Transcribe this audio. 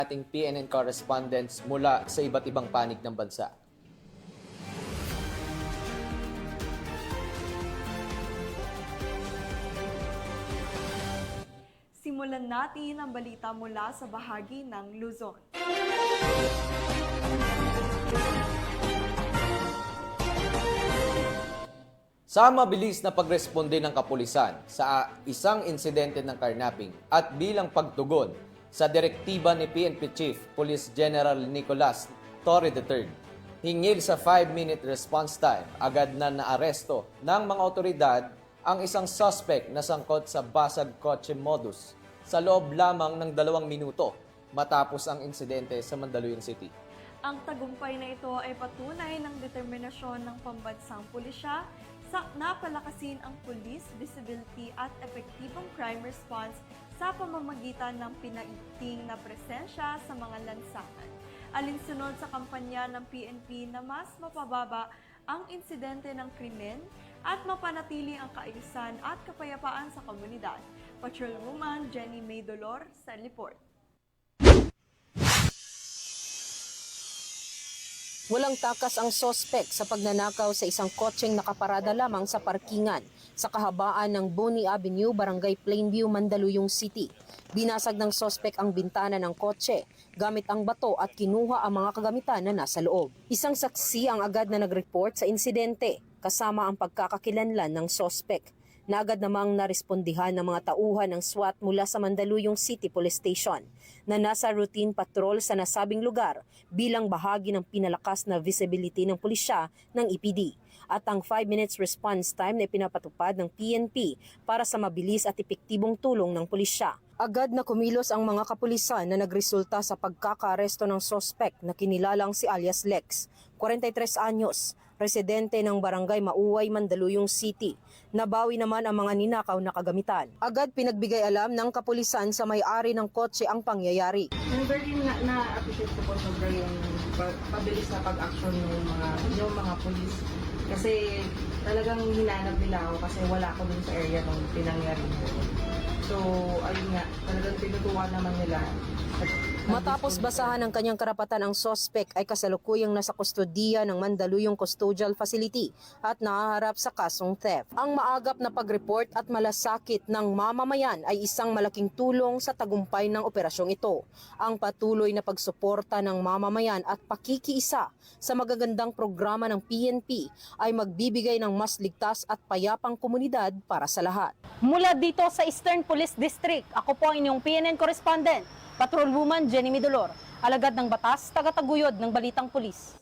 ating PNN correspondents mula sa iba't ibang panig ng bansa. Simulan natin ang balita mula sa bahagi ng Luzon. Sa mabilis na pagresponde ng kapulisan sa isang insidente ng carnapping at bilang pagtugon sa direktiba ni PNP Chief Police General Nicolas Torre III, hingil sa 5-minute response time, agad na naaresto ng mga otoridad ang isang suspect na sangkot sa basag kotse modus sa loob lamang ng 2 minuto matapos ang insidente sa Mandaluyong City. Ang tagumpay na ito ay patunay ng determinasyon ng pambansang pulisya sa napalakasin ang police visibility at epektibong crime response sa pamamagitan ng pinaigting na presensya sa mga lansangan. Alinsunod sa kampanya ng PNP na mas mapababa ang insidente ng krimen at mapanatili ang kaayusan at kapayapaan sa komunidad. Patrolwoman Jenny May Dolor sa report. Walang takas ang sospek sa pagnanakaw sa isang kotseng nakaparada lamang sa parkingan sa kahabaan ng Boni Avenue, Barangay Plainview, Mandaluyong City. Binasag ng sospek ang bintana ng kotse gamit ang bato at kinuha ang mga kagamitan na nasa loob. Isang saksi ang agad na nag-report sa insidente kasama ang pagkakakilanlan ng sospek na agad namang narespondihan ng mga tauhan ng SWAT mula sa Mandaluyong City Police Station na nasa routine patrol sa nasabing lugar bilang bahagi ng pinalakas na visibility ng pulisya ng EPD at ang 5 minutes response time na pinapatupad ng PNP para sa mabilis at epektibong tulong ng pulisya. Agad na kumilos ang mga kapulisan na nagresulta sa pagkakaaresto ng sospek na kinilalang si alias Lex, 43 anyos, residente ng Barangay Mauway, Mandaluyong City. Nabawi naman ang mga ninakaw na kagamitan. Agad pinagbigay alam ng kapulisan sa may-ari ng kotse ang pangyayari. And very na-appreciate ko po sobra yung pabilis na pag-action yung mga police. Kasi talagang hinanap nila ako kasi wala ako dun sa area nung pinangyari mo. So, ayun nga, talagang tinutuwa naman nila. Matapos basahan ng kanyang karapatan, ang sospek ay kasalukuyang nasa kustodiya ng Mandaluyong Custodial Facility at nahaharap sa kasong theft. Ang maagap na pag-report at malasakit ng mamamayan ay isang malaking tulong sa tagumpay ng operasyong ito. Ang patuloy na pagsuporta ng mamamayan at pakikiisa sa magagandang programa ng PNP ay magbibigay ng mas ligtas at payapang komunidad para sa lahat. Mula dito sa Eastern Police District, ako po ang inyong PNN correspondent, Patrolwoman Jenny May Dolor, alagad ng batas, tagataguyod ng Balitang Pulis.